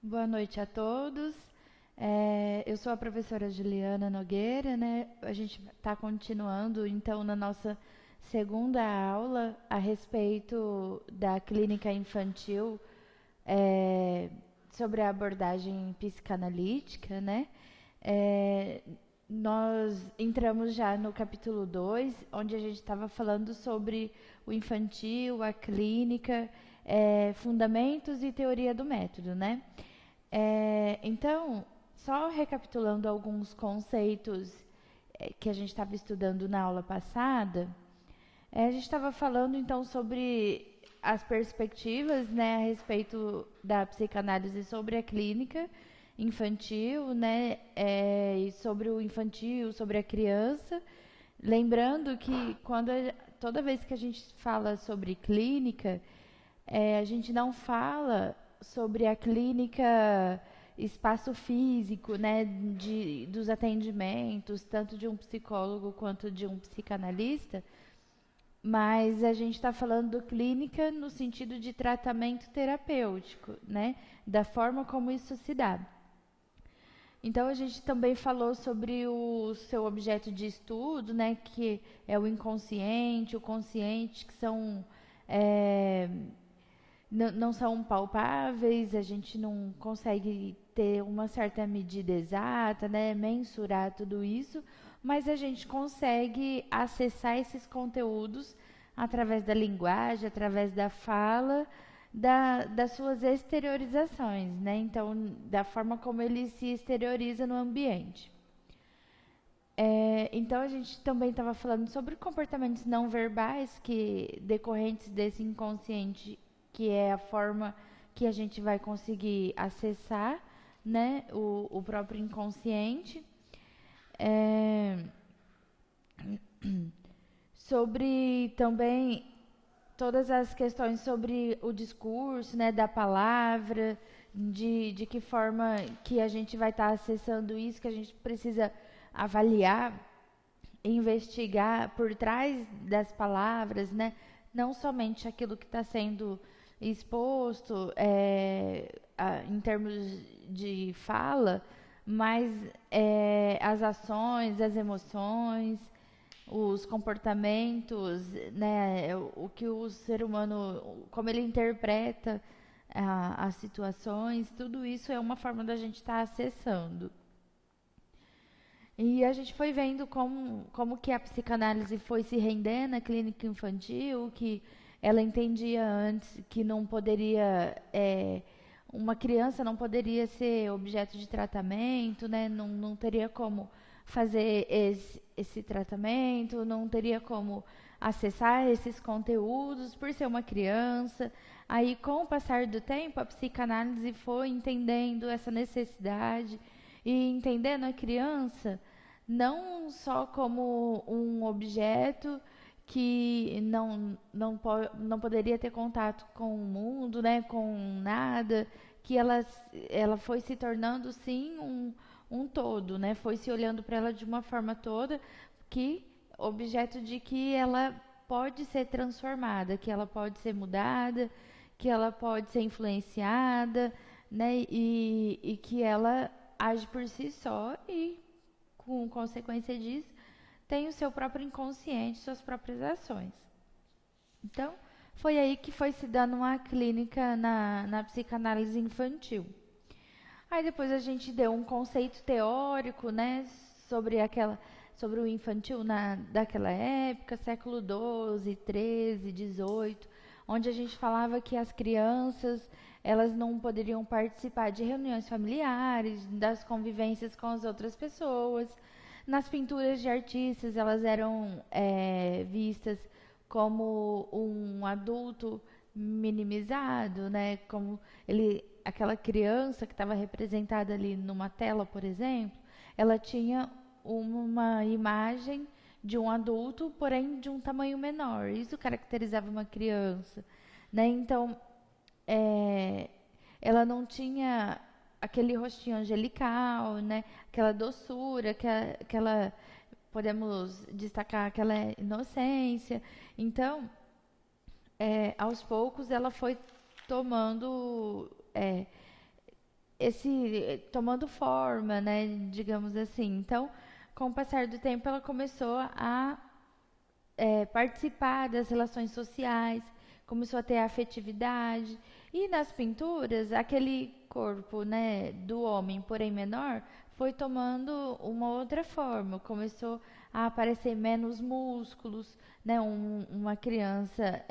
Boa noite a todos. Eu sou a professora Juliana Nogueira, né? A gente está continuando, então, na nossa segunda aula a respeito da clínica infantil, é, sobre a abordagem psicanalítica, né? É, Nós entramos já no capítulo 2, onde a gente estava falando sobre o infantil, a clínica, fundamentos e teoria do método, né? Então, só recapitulando alguns conceitos que a gente estava estudando na aula passada, a gente estava falando então sobre as perspectivas, né, a respeito da psicanálise sobre a clínica infantil, né, e sobre o infantil, sobre a criança. Lembrando que toda vez que a gente fala sobre clínica, a gente não fala sobre a clínica espaço físico, né, dos atendimentos, tanto de um psicólogo quanto de um psicanalista, mas a gente está falando clínica no sentido de tratamento terapêutico, né, da forma como isso se dá. Então a gente também falou sobre o seu objeto de estudo, né, que é o inconsciente, o consciente, que são é, não são palpáveis, a gente não consegue ter uma certa medida exata, né, mensurar tudo isso, mas a gente consegue acessar esses conteúdos através da linguagem, através da fala, das suas exteriorizações, né? Então, da forma como ele se exterioriza no ambiente. Então, a gente também estava falando sobre comportamentos não verbais que decorrentes desse inconsciente, que é a forma que a gente vai conseguir acessar, né, o próprio inconsciente. É, Sobre também todas as questões sobre o discurso, né, da palavra, de que forma que a gente vai estar acessando isso, que a gente precisa avaliar, investigar por trás das palavras, né, não somente aquilo que está sendo exposto em termos de fala, mas as ações, as emoções, os comportamentos, né, o que o ser humano, como ele interpreta as situações, tudo isso é uma forma da gente estar acessando. E a gente foi vendo como que a psicanálise foi se render na clínica infantil, que ela entendia antes que não poderia, uma criança não poderia ser objeto de tratamento, né? Não teria como fazer esse tratamento, não teria como acessar esses conteúdos por ser uma criança. Aí, com o passar do tempo, a psicanálise foi entendendo essa necessidade e entendendo a criança não só como um objeto que não poderia ter contato com o mundo, né, com nada, que ela foi se tornando sim um todo, né, foi se olhando para ela de uma forma toda, que objeto de que ela pode ser transformada, que ela pode ser mudada, que ela pode ser influenciada, né, e que ela age por si só e com consequência disso, tem o seu próprio inconsciente, suas próprias ações. Então, foi aí que foi se dando uma clínica na psicanálise infantil. Aí depois a gente deu um conceito teórico, né, sobre o infantil daquela época, século XII, XIII, XVIII, onde a gente falava que as crianças elas não poderiam participar de reuniões familiares, das convivências com as outras pessoas. Nas pinturas de artistas, elas eram vistas como um adulto minimizado, né? Como aquela criança que estava representada ali numa tela, por exemplo, ela tinha uma imagem de um adulto, porém de um tamanho menor. Isso caracterizava uma criança, né? Então, é, ela não tinha aquele rostinho angelical, né? Aquela doçura, aquela podemos destacar aquela inocência. Então, aos poucos ela foi tomando tomando forma, né, digamos assim. Então, com o passar do tempo, ela começou a participar das relações sociais, começou a ter afetividade. E nas pinturas, aquele corpo, né, do homem, porém menor, foi tomando uma outra forma. Começou a aparecer menos músculos, né, uma criança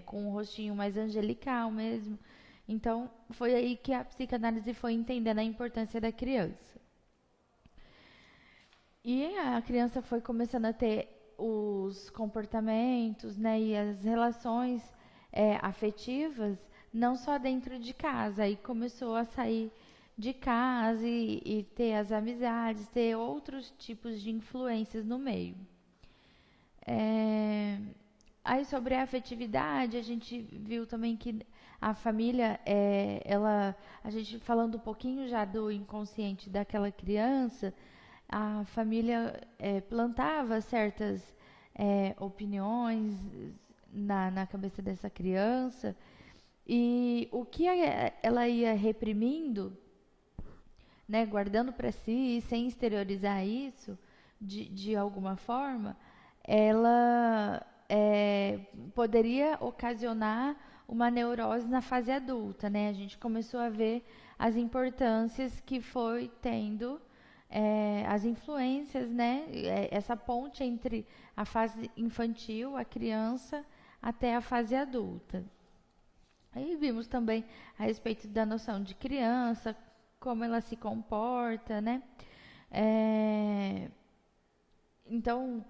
com um rostinho mais angelical mesmo. Então, foi aí que a psicanálise foi entendendo a importância da criança. E a criança foi começando a ter os comportamentos, né, e as relações afetivas, não só dentro de casa. Aí começou a sair de casa e ter as amizades, ter outros tipos de influências no meio. Aí sobre a afetividade, a gente viu também que a família, a gente falando um pouquinho já do inconsciente daquela criança, a família plantava certas opiniões na cabeça dessa criança, e o que ela ia reprimindo, né, guardando para si, sem exteriorizar isso de alguma forma, ela poderia ocasionar uma neurose na fase adulta, né? A gente começou a ver as importâncias que foi tendo, as influências, né? Essa ponte entre a fase infantil, a criança, até a fase adulta. Aí vimos também a respeito da noção de criança, como ela se comporta, né? Então,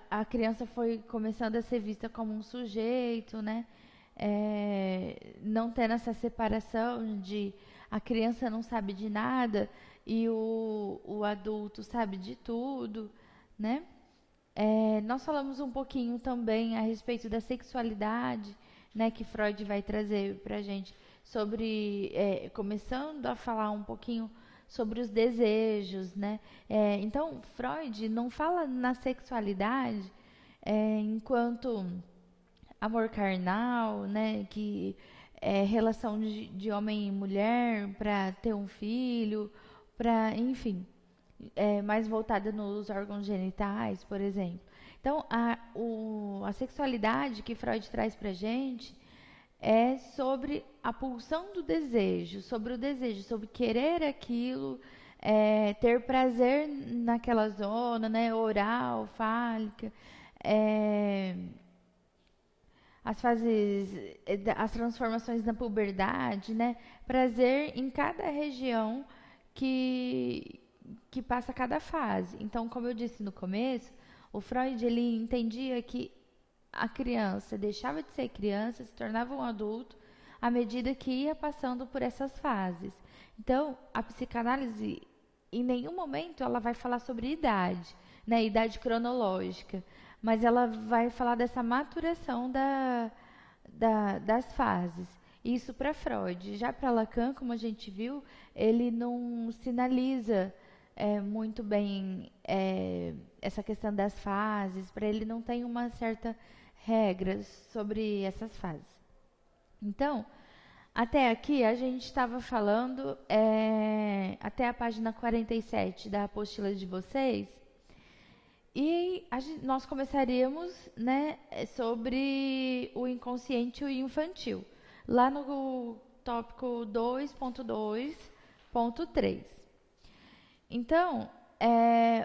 a criança foi começando a ser vista como um sujeito, né? Não tendo essa separação de a criança não sabe de nada e o adulto sabe de tudo, né? Nós falamos um pouquinho também a respeito da sexualidade, né, que Freud vai trazer para a gente, sobre, começando a falar um pouquinho sobre os desejos, né? Então, Freud não fala na sexualidade enquanto amor carnal, né, que é relação de homem e mulher para ter um filho, para, enfim, mais voltada nos órgãos genitais, por exemplo. Então, a sexualidade que Freud traz para a gente é sobre a pulsão do desejo, sobre o desejo, sobre querer aquilo, ter prazer naquela zona, né, oral, fálica, as fases, as transformações na puberdade, né, prazer em cada região que passa cada fase. Então, como eu disse no começo, o Freud ele entendia que a criança deixava de ser criança, se tornava um adulto à medida que ia passando por essas fases. Então, a psicanálise, em nenhum momento, ela vai falar sobre idade, né, idade cronológica, mas ela vai falar dessa maturação das fases. Isso para Freud. Já para Lacan, como a gente viu, ele não sinaliza muito bem essa questão das fases. Para ele não tem uma certa regra sobre essas fases. Então, até aqui a gente estava falando até a página 47 da apostila de vocês, e nós começaríamos, né, sobre o inconsciente e o infantil, lá no tópico 2.2.3. Então,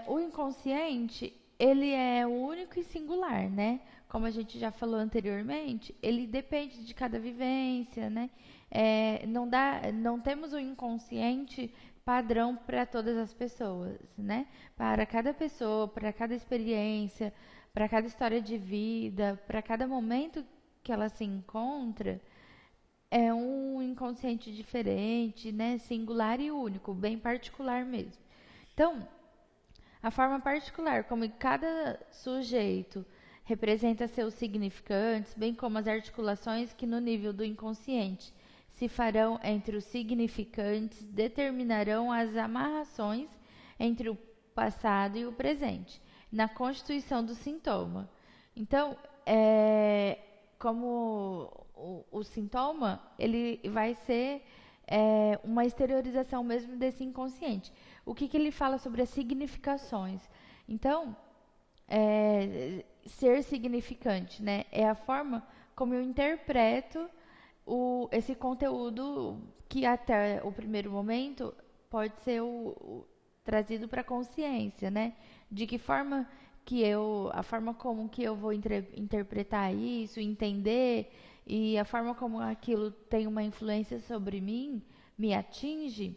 o inconsciente, ele é único e singular, né? Como a gente já falou anteriormente, ele depende de cada vivência, né? Não temos um inconsciente padrão para todas as pessoas, né? Para cada pessoa, para cada experiência, para cada história de vida, para cada momento que ela se encontra, é um inconsciente diferente, né? Singular e único, bem particular mesmo. Então, a forma particular como cada sujeito representa seus significantes, bem como as articulações que no nível do inconsciente se farão entre os significantes, determinarão as amarrações entre o passado e o presente, na constituição do sintoma. Então, como o sintoma, ele vai ser uma exteriorização mesmo desse inconsciente. O que ele fala sobre as significações? Então, ser significante, né? É a forma como eu interpreto esse conteúdo que até o primeiro momento pode ser trazido para a consciência, né? De que forma a forma como que eu vou interpretar isso, entender, e a forma como aquilo tem uma influência sobre mim, me atinge,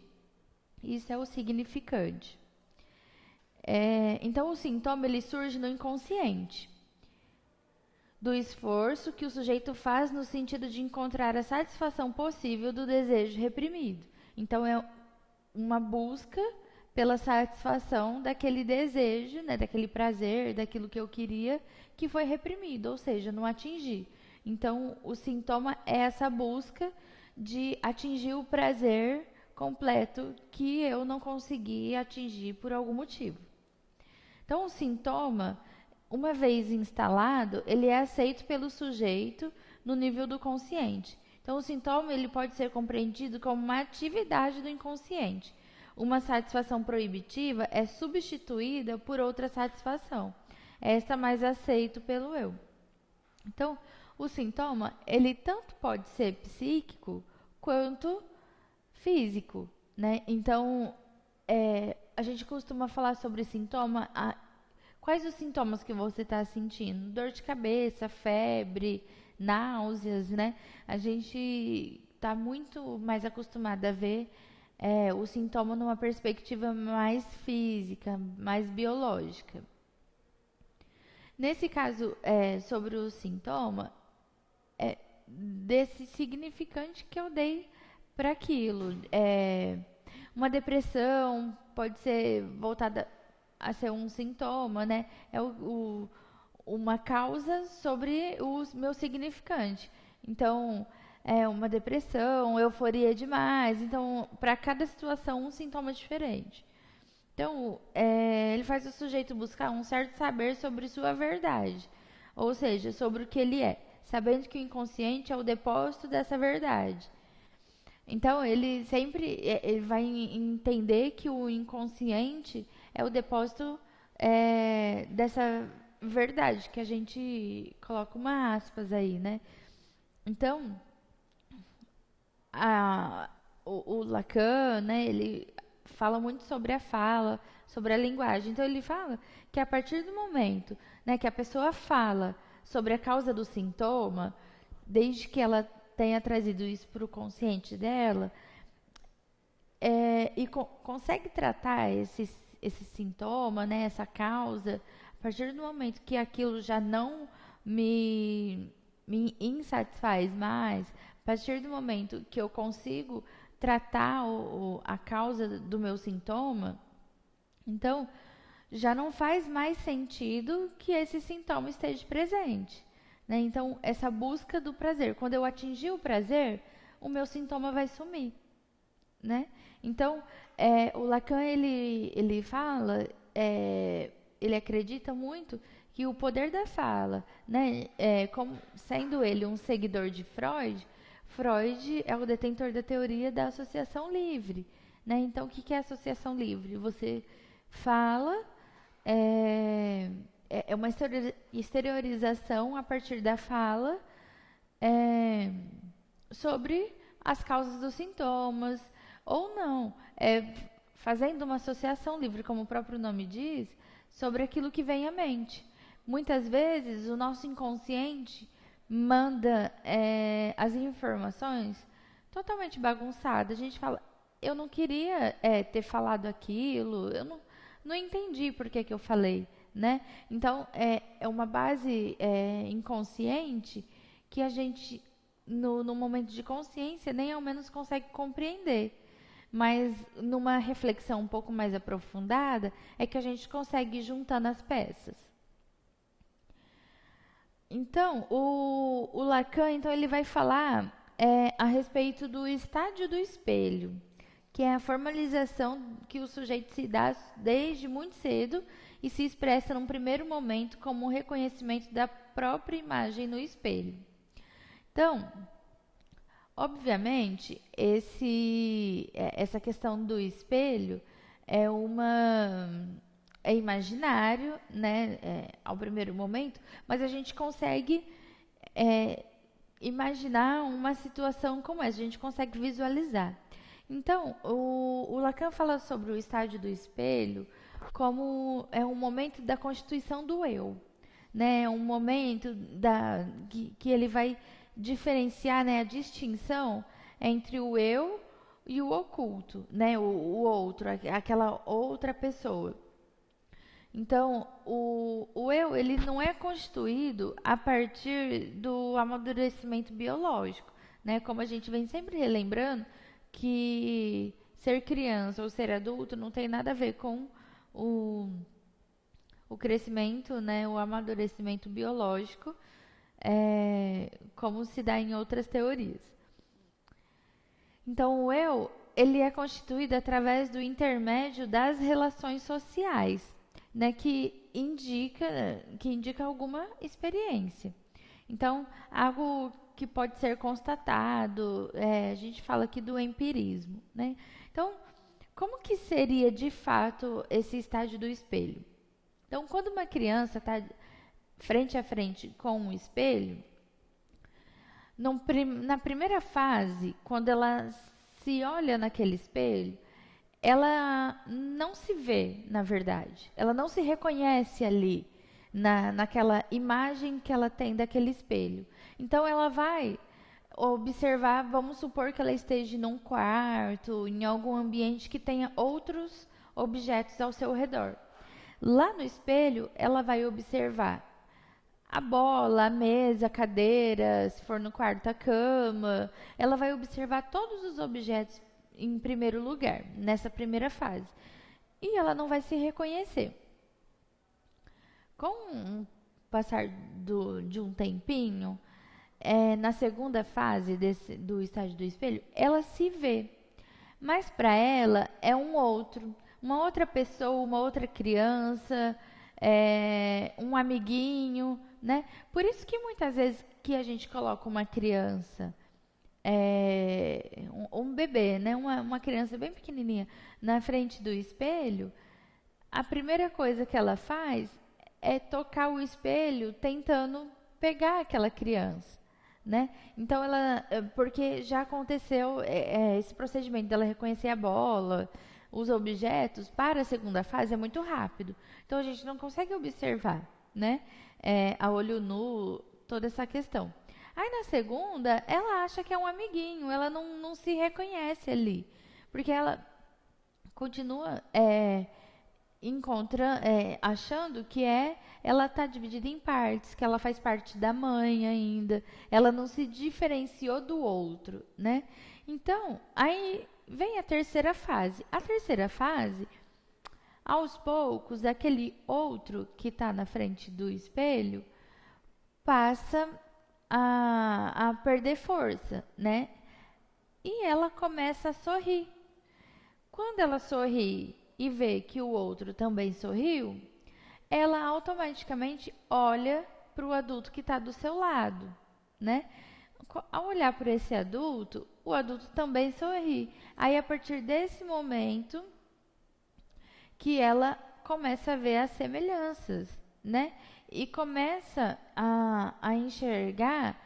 isso é o significante. Então, o sintoma ele surge no inconsciente, do esforço que o sujeito faz no sentido de encontrar a satisfação possível do desejo reprimido. Então, é uma busca pela satisfação daquele desejo, né, daquele prazer, daquilo que eu queria, que foi reprimido, ou seja, não atingi. Então, o sintoma é essa busca de atingir o prazer completo que eu não consegui atingir por algum motivo. Então, o sintoma, uma vez instalado, ele é aceito pelo sujeito no nível do consciente. Então, o sintoma ele pode ser compreendido como uma atividade do inconsciente. Uma satisfação proibitiva é substituída por outra satisfação. Esta mais aceito pelo eu. Então, o sintoma, ele tanto pode ser psíquico quanto físico, né? Então, a gente costuma falar sobre sintoma. Quais os sintomas que você está sentindo? Dor de cabeça, febre, náuseas, né? A gente está muito mais acostumado a ver o sintoma numa perspectiva mais física, mais biológica. Nesse caso, sobre o sintoma, desse significante que eu dei para aquilo. Uma depressão pode ser voltada a ser um sintoma, né? É uma causa sobre o meu significante. Então, uma depressão, euforia demais. Então, para cada situação, um sintoma diferente. Então, ele faz o sujeito buscar um certo saber sobre sua verdade, ou seja, sobre o que ele é, sabendo que o inconsciente é o depósito dessa verdade. Então, ele sempre ele vai entender que o inconsciente é o depósito dessa verdade, que a gente coloca uma aspas aí, né? Então, o Lacan, né, ele fala muito sobre a fala, sobre a linguagem. Então, ele fala que a partir do momento, né, que a pessoa fala sobre a causa do sintoma, desde que ela tenha trazido isso para o consciente dela, e consegue tratar esse sintoma, né, essa causa, a partir do momento que aquilo já não me insatisfaz mais, a partir do momento que eu consigo tratar a causa do meu sintoma, então já não faz mais sentido que esse sintoma esteja presente, né? Então, essa busca do prazer, quando eu atingir o prazer, o meu sintoma vai sumir, né? Então, o Lacan, ele fala, ele acredita muito que o poder da fala, né, como sendo ele um seguidor de Freud, Freud é o detentor da teoria da associação livre, né? Então, o que é associação livre? Você fala, é uma exteriorização a partir da fala sobre as causas dos sintomas, ou não, fazendo uma associação livre, como o próprio nome diz, sobre aquilo que vem à mente. Muitas vezes, o nosso inconsciente manda as informações totalmente bagunçadas. A gente fala, eu não queria ter falado aquilo, eu não entendi por que eu falei, né? Então, é uma base inconsciente que a gente, no momento de consciência, nem ao menos consegue compreender. Mas, numa reflexão um pouco mais aprofundada, é que a gente consegue ir juntando as peças. Então, o Lacan, então, ele vai falar a respeito do estádio do espelho, que é a formalização que o sujeito se dá desde muito cedo e se expressa num primeiro momento como um reconhecimento da própria imagem no espelho. Então, Obviamente, essa questão do espelho é é imaginário, né, ao primeiro momento, mas a gente consegue é, imaginar uma situação como essa, a gente consegue visualizar. Então, o Lacan fala sobre o estágio do espelho como é um momento da constituição do eu, né? Um momento que ele vai diferenciar, né, a distinção entre o eu e o oculto, né? O outro, aquela outra pessoa. Então, o eu, ele não é constituído a partir do amadurecimento biológico, né? Como a gente vem sempre relembrando que ser criança ou ser adulto não tem nada a ver com o, o crescimento, né? O amadurecimento biológico, como se dá em outras teorias. Então, o eu, ele é constituído através do intermédio das relações sociais, né, que indica alguma experiência. Então, algo que pode ser constatado, a gente fala aqui do empirismo, né? Então, como que seria de fato esse estágio do espelho? Então, quando uma criança está frente a frente com um espelho, na primeira fase, quando ela se olha naquele espelho, ela não se vê, na verdade. Ela não se reconhece ali, naquela imagem que ela tem daquele espelho. Então, ela vai observar, vamos supor que ela esteja num quarto, em algum ambiente que tenha outros objetos ao seu redor. Lá no espelho, ela vai observar a bola, a mesa, a cadeira, se for no quarto, a cama. Ela vai observar todos os objetos em primeiro lugar, nessa primeira fase. E ela não vai se reconhecer. Com o passar de um tempinho, na segunda fase do estágio do espelho, ela se vê. Mas para ela é uma outra pessoa, uma outra criança, um amiguinho, né? Por isso que muitas vezes que a gente coloca uma criança, um bebê, né? Uma criança bem pequenininha na frente do espelho, a primeira coisa que ela faz é tocar o espelho tentando pegar aquela criança, né? Então porque já aconteceu esse procedimento dela reconhecer a bola, os objetos, para a segunda fase é muito rápido. Então a gente não consegue observar, né? A olho nu, toda essa questão. Aí na segunda, ela acha que é um amiguinho, ela não se reconhece ali, porque ela continua achando que ela está dividida em partes, que ela faz parte da mãe ainda, ela não se diferenciou do outro, né? Então, aí vem a terceira fase. A terceira fase, aos poucos, aquele outro que está na frente do espelho passa a perder força, né? E ela começa a sorrir. Quando ela sorri e vê que o outro também sorriu, ela automaticamente olha para o adulto que está do seu lado, né? Ao olhar para esse adulto, o adulto também sorri. Aí, a partir desse momento, que ela começa a ver as semelhanças, né? E começa a enxergar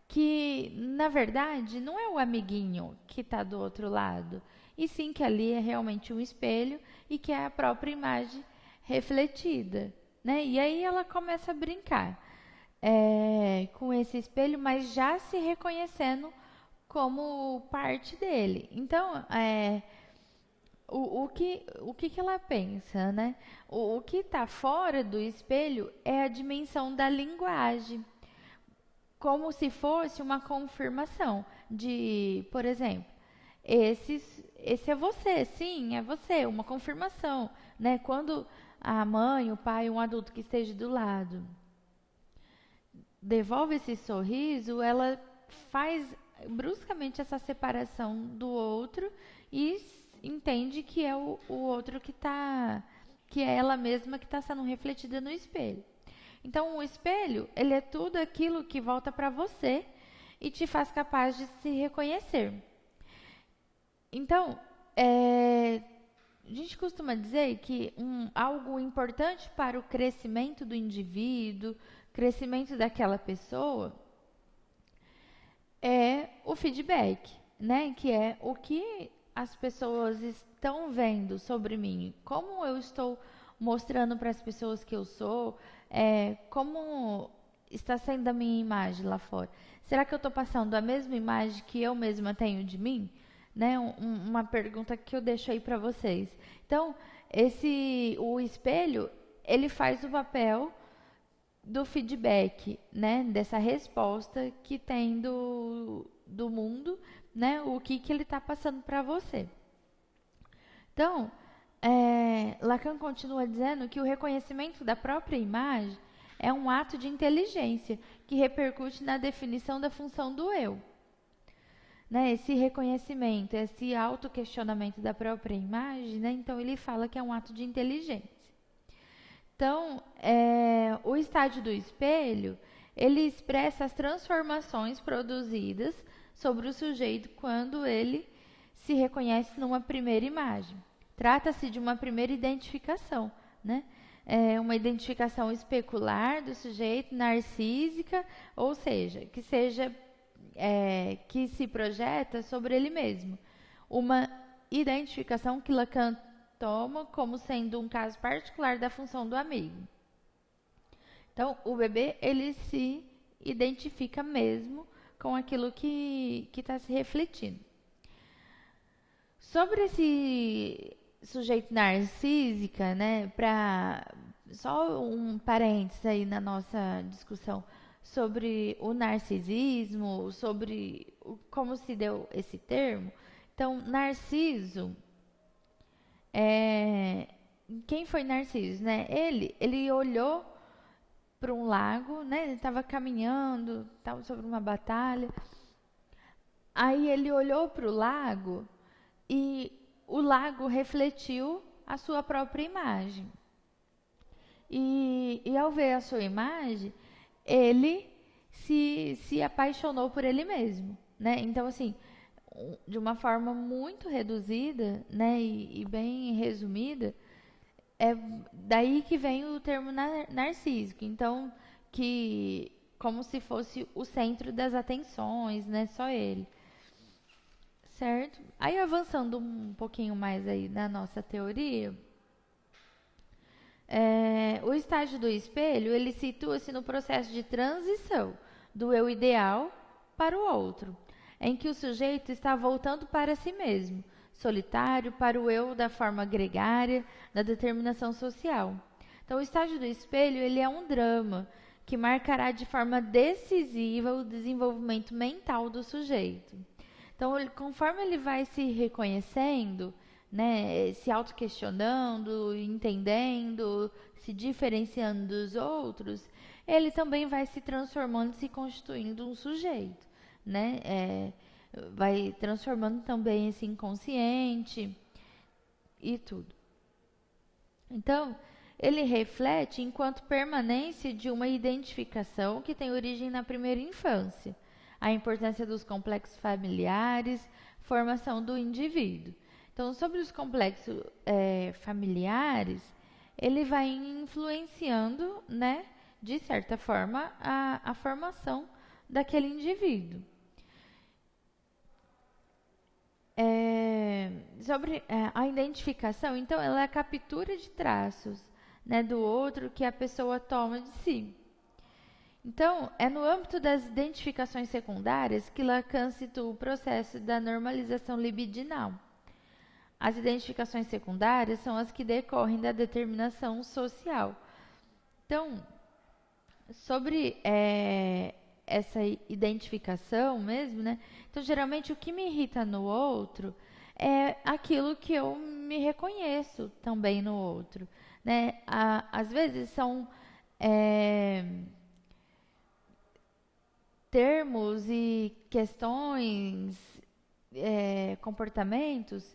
que, na verdade, não é o amiguinho que está do outro lado, e sim que ali é realmente um espelho e que é a própria imagem refletida, né? E aí ela começa a brincar com esse espelho, mas já se reconhecendo como parte dele. Então, o que ela pensa, né? O que está fora do espelho é a dimensão da linguagem, como se fosse uma confirmação de, por exemplo, esse é você, sim, é você, uma confirmação, né? Quando a mãe, o pai, um adulto que esteja do lado devolve esse sorriso, ela faz bruscamente essa separação do outro e entende que é o outro que é ela mesma que está sendo refletida no espelho. Então, o espelho, ele é tudo aquilo que volta para você e te faz capaz de se reconhecer. Então, a gente costuma dizer que algo importante para o crescimento do indivíduo, crescimento daquela pessoa, é o feedback, né? Que é o que as pessoas estão vendo sobre mim, como eu estou mostrando para as pessoas que eu sou, como está sendo a minha imagem lá fora. Será que eu estou passando a mesma imagem que eu mesma tenho de mim? Né? Uma pergunta que eu deixo aí para vocês. Então, o espelho, ele faz o papel do feedback, né? Dessa resposta que tem do mundo, né? O que ele está passando para você. Então, Lacan continua dizendo que o reconhecimento da própria imagem é um ato de inteligência que repercute na definição da função do eu. Né, esse reconhecimento, esse autoquestionamento da própria imagem, né, então ele fala que é um ato de inteligência. Então, o estágio do espelho, ele expressa as transformações produzidas sobre o sujeito quando ele se reconhece numa primeira imagem. Trata-se de uma primeira identificação, né? Uma identificação especular do sujeito, narcísica, ou seja, que se projeta sobre ele mesmo. Uma identificação que Lacan toma como sendo um caso particular da função do amigo. Então, o bebê, ele se identifica mesmo com aquilo que está se refletindo. Sobre esse sujeito narcísica, né, só um parênteses aí na nossa discussão sobre o narcisismo, sobre como se deu esse termo. Então, Narciso, quem foi Narciso, né? Ele olhou para um lago, né? Ele estava caminhando, estava sobre uma batalha. Aí ele olhou para o lago e o lago refletiu a sua própria imagem. E ao ver a sua imagem, ele se apaixonou por ele mesmo, né? Então, assim, de uma forma muito reduzida, né, e bem resumida, é daí que vem o termo narcísico. Então, que como se fosse o centro das atenções, né, só ele. Certo? Aí, avançando um pouquinho mais aí na nossa teoria, o estágio do espelho, ele situa-se no processo de transição do eu ideal para o outro, em que o sujeito está voltando para si mesmo, solitário, para o eu da forma gregária, da determinação social. Então, o estágio do espelho, ele é um drama que marcará de forma decisiva o desenvolvimento mental do sujeito. Então, conforme ele vai se reconhecendo, né, se autoquestionando, entendendo, se diferenciando dos outros, ele também vai se transformando, se constituindo um sujeito, né? Vai transformando também esse inconsciente e tudo. Então, ele reflete enquanto permanência de uma identificação que tem origem na primeira infância, a importância dos complexos familiares, formação do indivíduo. Então, sobre os complexos familiares, ele vai influenciando, né, de certa forma, a formação daquele indivíduo. Sobre a identificação, então, ela é a captura de traços, né, do outro que a pessoa toma de si. Então, é no âmbito das identificações secundárias que Lacan citou o processo da normalização libidinal. As identificações secundárias são as que decorrem da determinação social. Então, sobre essa identificação mesmo, né? Então, geralmente, o que me irrita no outro é aquilo que eu me reconheço também no outro, né? Às vezes, são termos e questões, comportamentos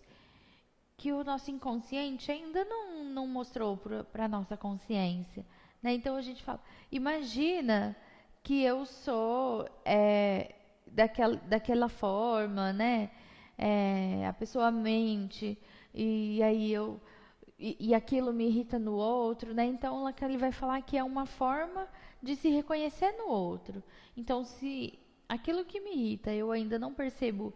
que o nosso inconsciente ainda não mostrou para a nossa consciência, né? Então a gente fala, imagina que eu sou daquela forma, né? A pessoa mente e aí e aquilo me irrita no outro, né? Então ele vai falar que é uma forma de se reconhecer no outro. Então, se aquilo que me irrita eu ainda não percebo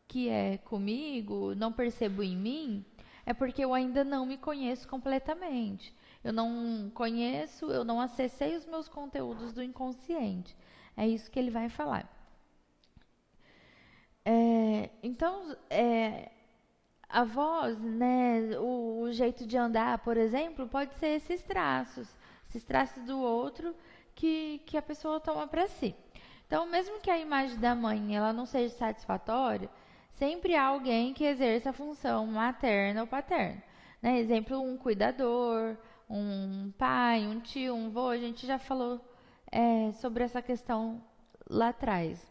que é comigo, não percebo em mim, é porque eu ainda não me conheço completamente. Eu não conheço, eu não acessei os meus conteúdos do inconsciente. É isso que ele vai falar. Então, a voz, né, o jeito de andar, por exemplo, pode ser esses traços do outro que a pessoa toma para si. Então, mesmo que a imagem da mãe ela não seja satisfatória, sempre há alguém que exerça a função materna ou paterna. Né? Exemplo, um cuidador, um pai, um tio, um vô. A gente já falou sobre essa questão lá atrás.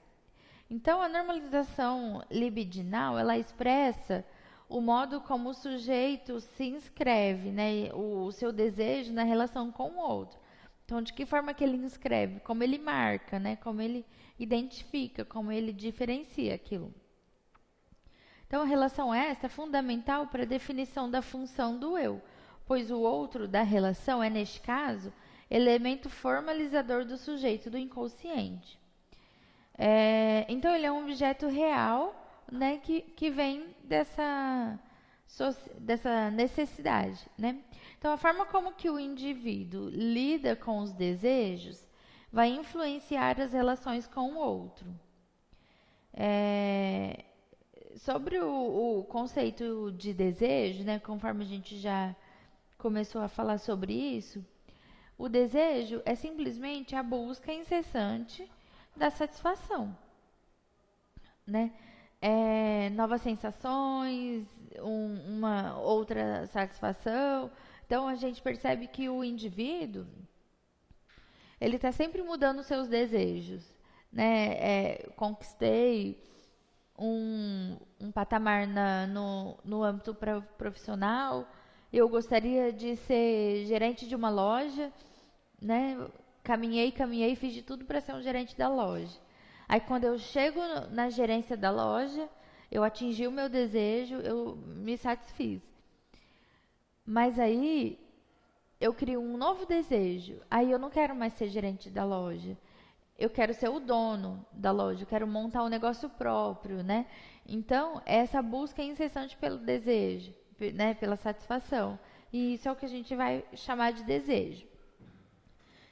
Então, a normalização libidinal, ela expressa o modo como o sujeito se inscreve, né, o seu desejo na relação com o outro. Então, de que forma que ele inscreve? Como ele marca, né, como ele identifica, como ele diferencia aquilo. Então, a relação esta é fundamental para a definição da função do eu, pois o outro da relação é, neste caso, elemento formalizador do sujeito do inconsciente. Então, ele é um objeto real, né, que vem dessa necessidade. Né? Então, a forma como que o indivíduo lida com os desejos vai influenciar as relações com o outro. Sobre o conceito de desejo, né, conforme a gente já começou a falar sobre isso, o desejo é simplesmente a busca incessante da satisfação, né? Novas sensações, uma outra satisfação. Então a gente percebe que o indivíduo ele está sempre mudando os seus desejos, né? Conquistei um patamar no âmbito profissional. Eu gostaria de ser gerente de uma loja, né? Caminhei, fiz de tudo para ser um gerente da loja. Aí quando eu chego na gerência da loja, eu atingi o meu desejo, eu me satisfiz. Mas aí eu crio um novo desejo. Aí eu não quero mais ser gerente da loja. Eu quero ser o dono da loja, eu quero montar um negócio próprio, né? Então, essa busca incessante pelo desejo, né? Pela satisfação. E isso é o que a gente vai chamar de desejo.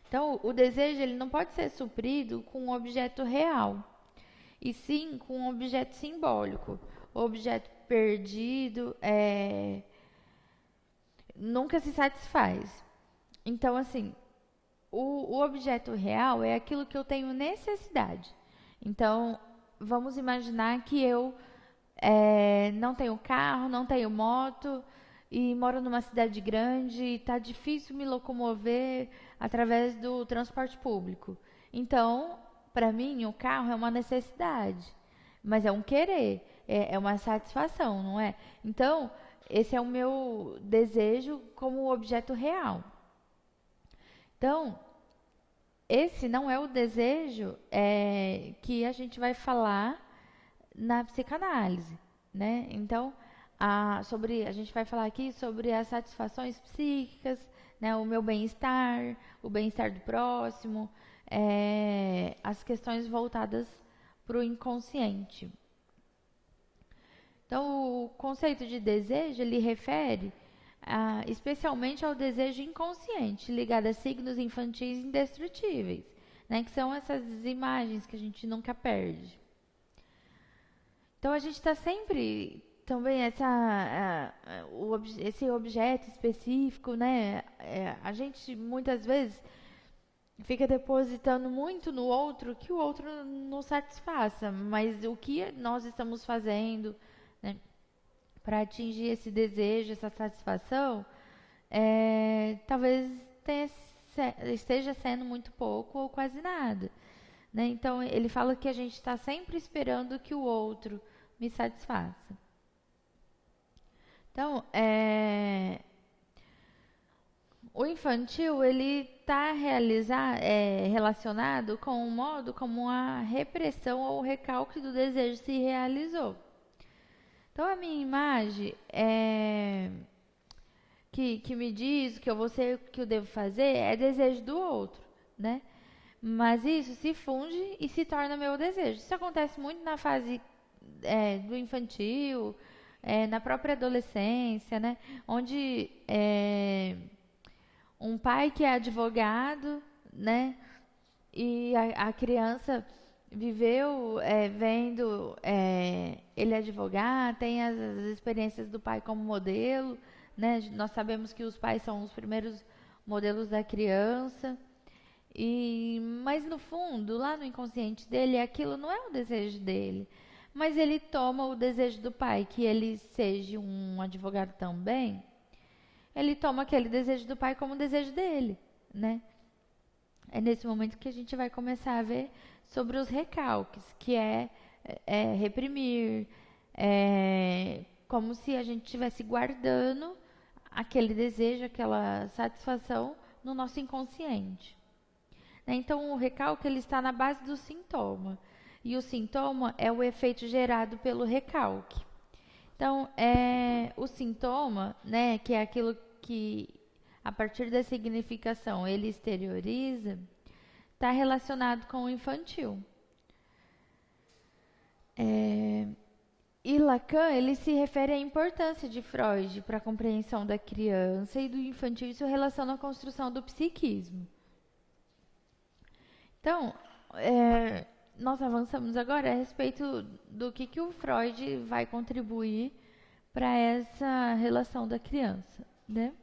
Então, o desejo ele não pode ser suprido com um objeto real, e sim com um objeto simbólico. O objeto perdido nunca se satisfaz. Então, assim, o objeto real é aquilo que eu tenho necessidade. Então, vamos imaginar que eu não tenho carro, não tenho moto e moro numa cidade grande e está difícil me locomover através do transporte público. Então, para mim, o carro é uma necessidade, mas é um querer, é uma satisfação, não é? Então, esse é o meu desejo como objeto real. Então, esse não é o desejo que a gente vai falar na psicanálise, né? Então, a gente vai falar aqui sobre as satisfações psíquicas, né? O meu bem-estar, o bem-estar do próximo, as questões voltadas para o inconsciente. Então, o conceito de desejo, ele refere especialmente ao desejo inconsciente, ligado a signos infantis indestrutíveis, né? Que são essas imagens que a gente nunca perde. Então, a gente está sempre também esse objeto específico, né? A gente muitas vezes fica depositando muito no outro que o outro não satisfaça, mas o que nós estamos fazendo, né, para atingir esse desejo, essa satisfação, talvez esteja sendo muito pouco ou quase nada. Né? Então, ele fala que a gente está sempre esperando que o outro me satisfaça. Então, o infantil, ele está relacionado com o modo como a repressão ou o recalque do desejo se realizou. Então, a minha imagem que me diz que eu vou ser, o que eu devo fazer, é desejo do outro, né? Mas isso se funde e se torna meu desejo. Isso acontece muito na fase do infantil, na própria adolescência, né? Onde um pai que é advogado, né? E a criança viveu vendo ele advogar, tem as experiências do pai como modelo, né? Nós sabemos que os pais são os primeiros modelos da criança. Mas no fundo, lá no inconsciente dele, aquilo não é o desejo dele. Mas ele toma o desejo do pai, que ele seja um advogado também. Ele toma aquele desejo do pai como desejo dele, né? É nesse momento que a gente vai começar a ver sobre os recalques, que é reprimir, como se a gente estivesse guardando aquele desejo, aquela satisfação no nosso inconsciente. Então, o recalque ele está na base do sintoma. E o sintoma é o efeito gerado pelo recalque. Então, o sintoma, né, que é aquilo que, a partir da significação, ele exterioriza, está relacionado com o infantil. E Lacan, ele se refere à importância de Freud para a compreensão da criança e do infantil. Isso relaciona à construção do psiquismo. Então, nós avançamos agora a respeito do que o Freud vai contribuir para essa relação da criança, né?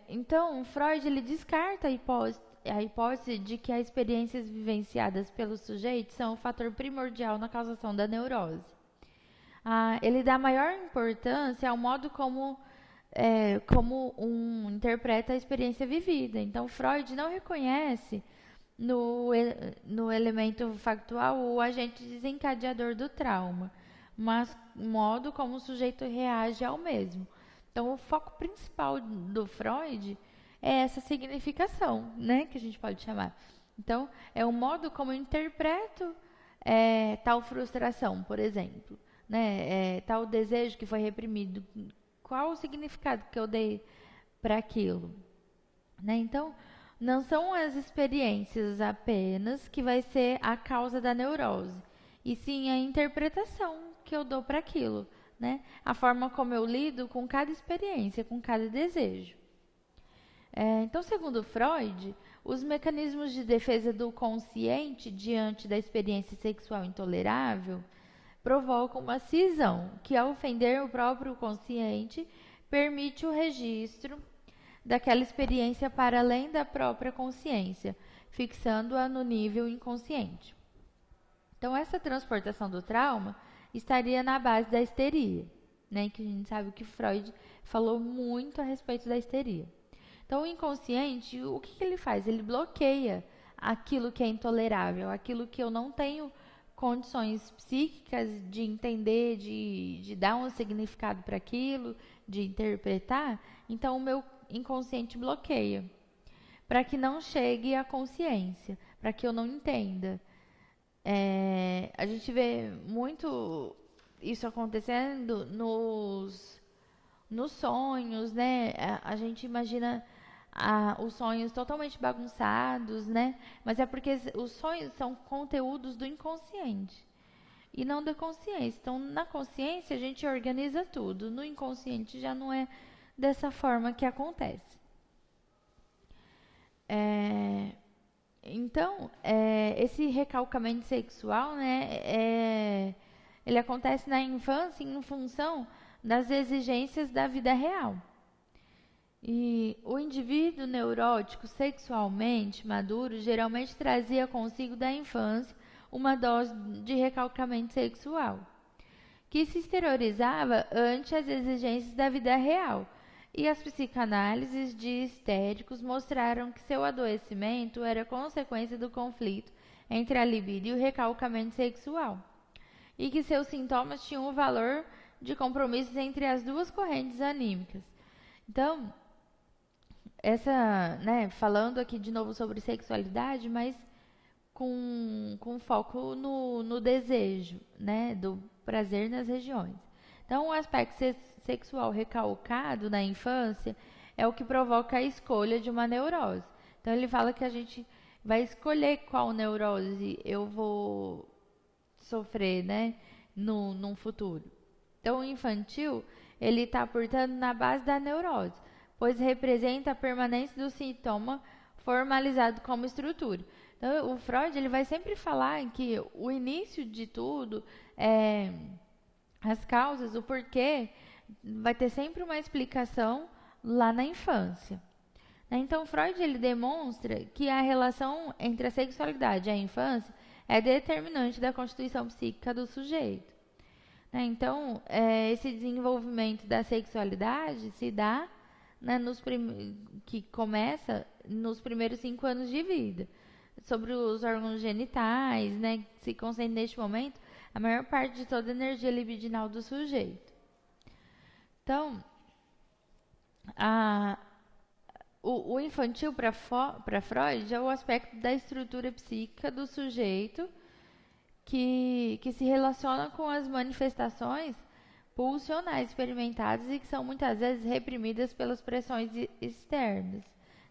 Então, Freud ele descarta a hipótese de que as experiências vivenciadas pelos sujeitos são o fator primordial na causação da neurose. Ele dá maior importância ao modo como interpreta a experiência vivida. Então, Freud não reconhece no elemento factual o agente desencadeador do trauma, mas o modo como o sujeito reage ao mesmo. Então, o foco principal do Freud é essa significação, né, que a gente pode chamar. Então, é o modo como eu interpreto tal frustração, por exemplo, né, tal desejo que foi reprimido. Qual o significado que eu dei para aquilo? Né? Então, não são as experiências apenas que vai ser a causa da neurose, e sim a interpretação que eu dou para aquilo, né? A forma como eu lido com cada experiência, com cada desejo. Então, segundo Freud, os mecanismos de defesa do consciente diante da experiência sexual intolerável provocam uma cisão que, ao ofender o próprio consciente, permite o registro daquela experiência para além da própria consciência, fixando-a no nível inconsciente. Então, essa transportação do trauma estaria na base da histeria, né? Que a gente sabe que Freud falou muito a respeito da histeria. Então, o inconsciente, o que ele faz? Ele bloqueia aquilo que é intolerável, aquilo que eu não tenho condições psíquicas de entender, de dar um significado para aquilo, de interpretar. Então, o meu inconsciente bloqueia, para que não chegue à consciência, para que eu não entenda. A gente vê muito isso acontecendo nos sonhos, né? A gente imagina os sonhos totalmente bagunçados, né? Mas é porque os sonhos são conteúdos do inconsciente e não da consciência. Então, na consciência a gente organiza tudo, no inconsciente já não é dessa forma que acontece. Então, esse recalcamento sexual, né, ele acontece na infância em função das exigências da vida real. E o indivíduo neurótico sexualmente maduro geralmente trazia consigo da infância uma dose de recalcamento sexual, que se exteriorizava ante as exigências da vida real. E as psicanálises de histéricos mostraram que seu adoecimento era consequência do conflito entre a libido e o recalcamento sexual, e que seus sintomas tinham o valor de compromissos entre as duas correntes anímicas. Então, né, falando aqui de novo sobre sexualidade, mas com foco no desejo, né, do prazer nas regiões. Então, o aspecto sexual recalcado na infância é o que provoca a escolha de uma neurose. Então, ele fala que a gente vai escolher qual neurose eu vou sofrer, né, num futuro. Então, o infantil, ele está, portanto, na base da neurose, pois representa a permanência do sintoma formalizado como estrutura. Então, o Freud, ele vai sempre falar em que o início de tudo, as causas, o porquê, vai ter sempre uma explicação lá na infância. Então, Freud, ele demonstra que a relação entre a sexualidade e a infância é determinante da constituição psíquica do sujeito. Então, esse desenvolvimento da sexualidade se dá, né, que começa nos primeiros 5 anos de vida. Sobre os órgãos genitais, né, que se concentra neste momento a maior parte de toda a energia libidinal do sujeito. Então, o infantil para Freud é o aspecto da estrutura psíquica do sujeito que se relaciona com as manifestações pulsionais experimentadas e que são muitas vezes reprimidas pelas pressões externas,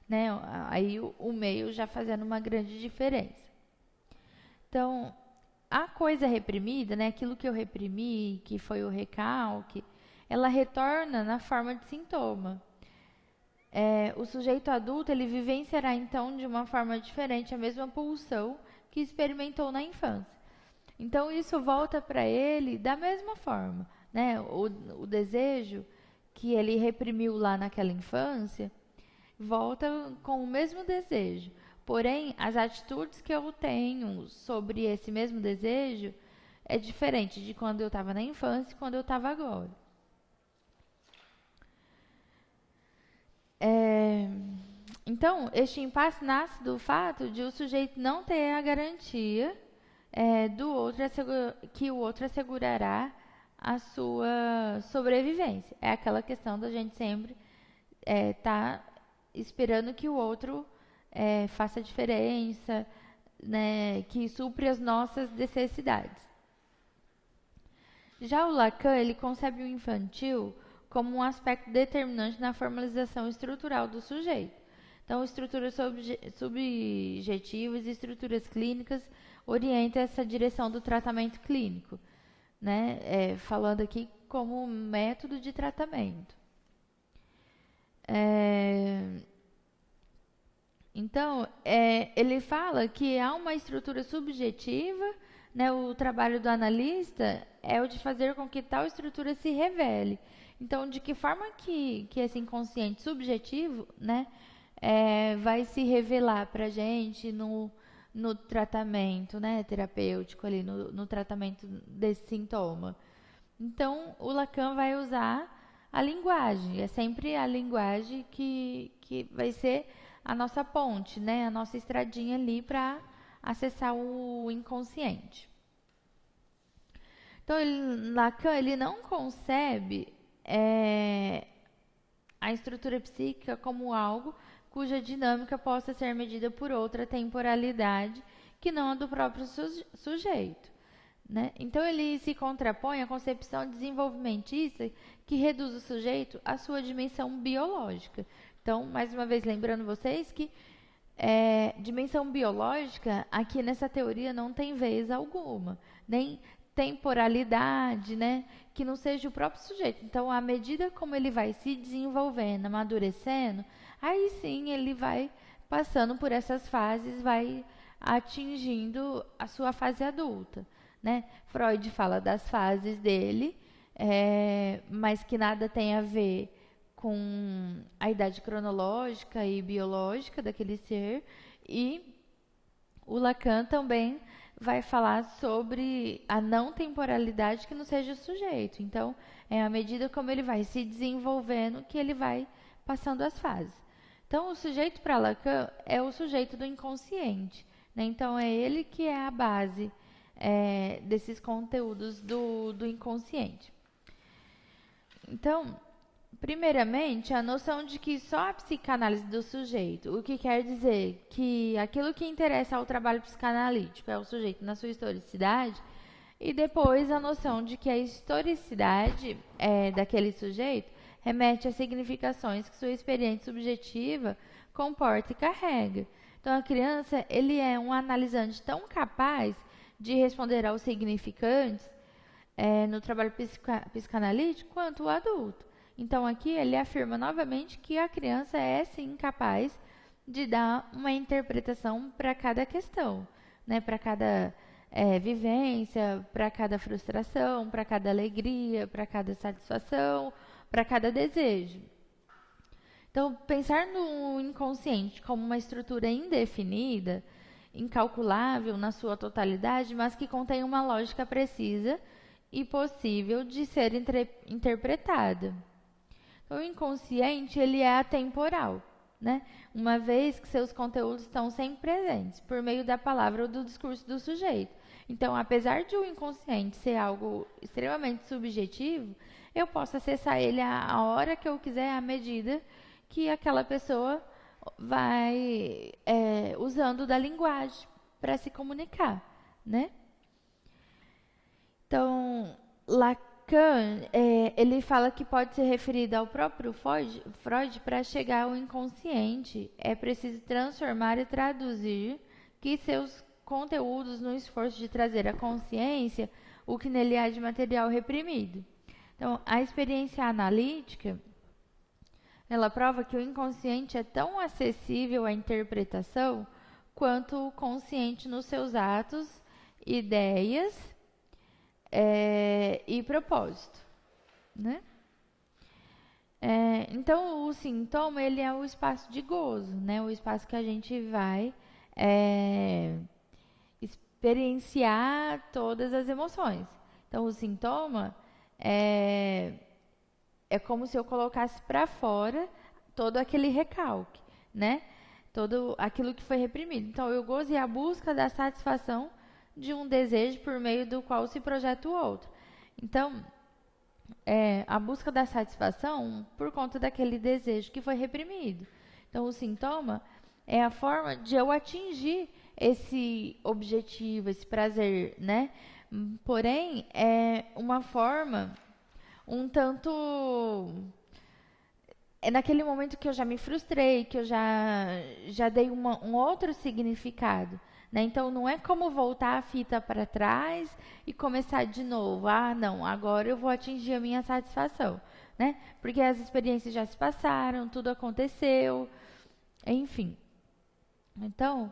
né? Aí o meio já fazendo uma grande diferença. Então, a coisa reprimida, né, aquilo que eu reprimi, que foi o recalque, ela retorna na forma de sintoma. O sujeito adulto, ele vivenciará então de uma forma diferente a mesma pulsão que experimentou na infância. Então, isso volta para ele da mesma forma, né? O desejo que ele reprimiu lá naquela infância volta com o mesmo desejo. Porém, as atitudes que eu tenho sobre esse mesmo desejo é diferente de quando eu estava na infância e quando eu estava agora. Então, este impasse nasce do fato de o sujeito não ter a garantia que o outro assegurará a sua sobrevivência. É aquela questão da gente sempre estar esperando que o outro faça diferença, né, que supre as nossas necessidades. Já o Lacan, ele concebe o infantil como um aspecto determinante na formalização estrutural do sujeito. Então, estruturas subjetivas e estruturas clínicas orientam essa direção do tratamento clínico, né? Falando aqui como método de tratamento. Então, ele fala que há uma estrutura subjetiva, né? O trabalho do analista é o de fazer com que tal estrutura se revele. Então, de que forma que esse inconsciente subjetivo, né, vai se revelar para a gente no tratamento, né, terapêutico, ali, no tratamento desse sintoma. Então, o Lacan vai usar a linguagem. É sempre a linguagem que vai ser a nossa ponte, né, a nossa estradinha ali para acessar o inconsciente. Então, Lacan, ele não concebe a estrutura psíquica como algo cuja dinâmica possa ser medida por outra temporalidade que não a do próprio sujeito, né? Então, ele se contrapõe à concepção desenvolvimentista que reduz o sujeito à sua dimensão biológica. Então, mais uma vez, lembrando vocês que dimensão biológica, aqui nessa teoria, não tem vez alguma, nem temporalidade, né, que não seja o próprio sujeito. Então, à medida como ele vai se desenvolvendo, amadurecendo, aí sim ele vai passando por essas fases, vai atingindo a sua fase adulta, né? Freud fala das fases dele, mas que nada tem a ver com a idade cronológica e biológica daquele ser, e o Lacan também vai falar sobre a não temporalidade que não seja o sujeito. Então, à medida como ele vai se desenvolvendo que ele vai passando as fases. Então, o sujeito para Lacan é o sujeito do inconsciente, né? Então, é ele que é a base desses conteúdos do inconsciente. Então, Primeiramente, a noção de que só a psicanálise do sujeito, o que quer dizer que aquilo que interessa ao trabalho psicanalítico é o sujeito na sua historicidade, e depois a noção de que a historicidade daquele sujeito remete a significações que sua experiência subjetiva comporta e carrega. Então, a criança, ele é um analisante tão capaz de responder aos significantes no trabalho psicanalítico quanto o adulto. Então, aqui ele afirma novamente que a criança é sim capaz de dar uma interpretação para cada questão, né? Para cada vivência, para cada frustração, para cada alegria, para cada satisfação, para cada desejo. Então, pensar no inconsciente como uma estrutura indefinida, incalculável na sua totalidade, mas que contém uma lógica precisa e possível de ser interpretada. Então, o inconsciente, ele é atemporal, né? Uma vez que seus conteúdos estão sempre presentes, por meio da palavra ou do discurso do sujeito. Então, apesar de o inconsciente ser algo extremamente subjetivo, eu posso acessar ele a hora que eu quiser, à medida que aquela pessoa vai usando da linguagem para se comunicar, né? Então, Lacan, ele fala que pode ser referido ao próprio Freud para chegar ao inconsciente. É preciso transformar e traduzir que seus conteúdos no esforço de trazer à consciência o que nele há de material reprimido. Então, a experiência analítica, ela prova que o inconsciente é tão acessível à interpretação quanto o consciente nos seus atos, ideias e propósito, né? Então, o sintoma, ele é o espaço de gozo, né? O espaço que a gente vai experienciar todas as emoções. Então, o sintoma é como se eu colocasse para fora todo aquele recalque, né? Todo aquilo que foi reprimido. Então, o gozo é a busca da satisfação de um desejo por meio do qual se projeta o outro. Então, a busca da satisfação por conta daquele desejo que foi reprimido. Então, o sintoma é a forma de eu atingir esse objetivo, esse prazer, né? Porém, é uma forma um tanto... É naquele momento que eu já me frustrei, que eu já dei um outro significado. Né? Então, não é como voltar a fita para trás e começar de novo. Ah, não, agora eu vou atingir a minha satisfação. Né? Porque as experiências já se passaram, tudo aconteceu, enfim. Então,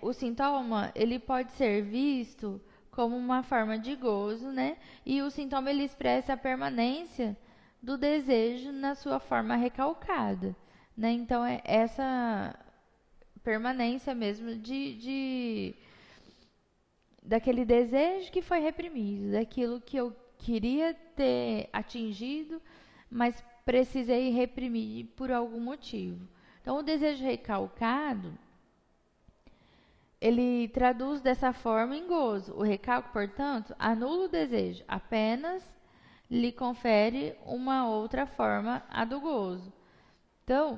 o sintoma, ele pode ser visto como uma forma de gozo, né? E o sintoma, ele expressa a permanência do desejo na sua forma recalcada, né? Então, é essa permanência mesmo daquele desejo que foi reprimido, daquilo que eu queria ter atingido, mas precisei reprimir por algum motivo. Então, o desejo recalcado, ele traduz dessa forma em gozo. O recalque, portanto, anula o desejo, apenas lhe confere uma outra forma, a do gozo. Então,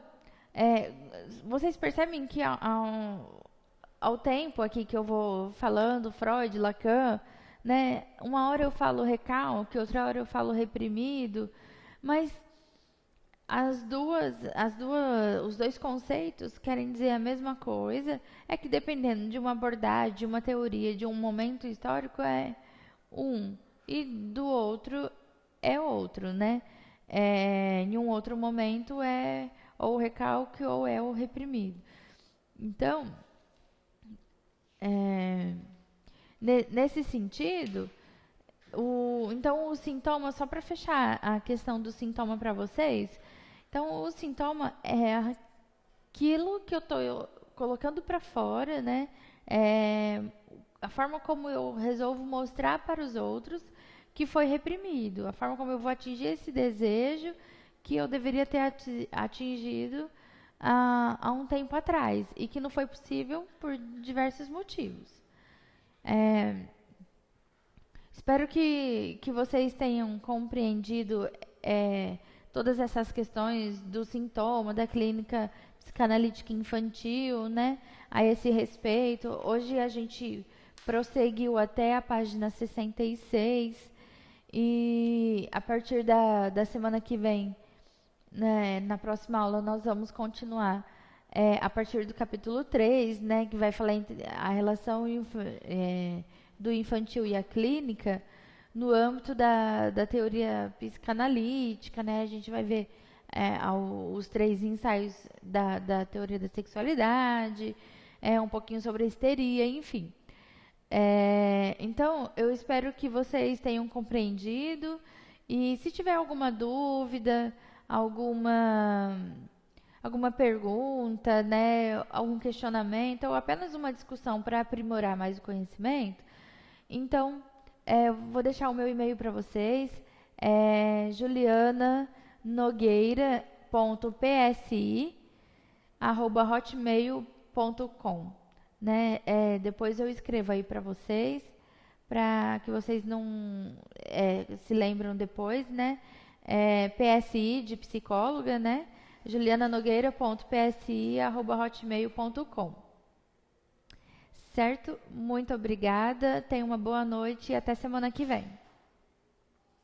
vocês percebem que ao tempo aqui que eu vou falando, Freud, Lacan, né? Uma hora eu falo recalque, outra hora eu falo reprimido, mas os dois conceitos querem dizer a mesma coisa, é que dependendo de uma abordagem, de uma teoria, de um momento histórico é um, e do outro é outro, né? Em um outro momento é ou o recalque ou é o reprimido. Então, nesse sentido, então o sintoma, só para fechar a questão do sintoma para vocês, então o sintoma é aquilo que eu estou colocando para fora, né? A forma como eu resolvo mostrar para os outros que foi reprimido, a forma como eu vou atingir esse desejo que eu deveria ter atingido há um tempo atrás e que não foi possível por diversos motivos. Espero que vocês tenham compreendido todas essas questões do sintoma, da clínica psicanalítica infantil, né? A esse respeito. Hoje a gente prosseguiu até a página 66 e a partir da semana que vem, né, na próxima aula, nós vamos continuar a partir do capítulo 3, né, que vai falar entre a relação do infantil e a clínica no âmbito da teoria psicanalítica, né? A gente vai ver os 3 ensaios da teoria da sexualidade, um pouquinho sobre a histeria, enfim. Então, eu espero que vocês tenham compreendido e se tiver alguma dúvida, alguma pergunta, né, algum questionamento ou apenas uma discussão para aprimorar mais o conhecimento, então eu vou deixar o meu e-mail para vocês, juliana.nogueira.psi@hotmail.com, né? Depois eu escrevo aí para vocês, para que vocês não se lembram depois, né? PSI de psicóloga, né? juliananogueira.psi@hotmail.com. Certo? Muito obrigada, tenha uma boa noite e até semana que vem.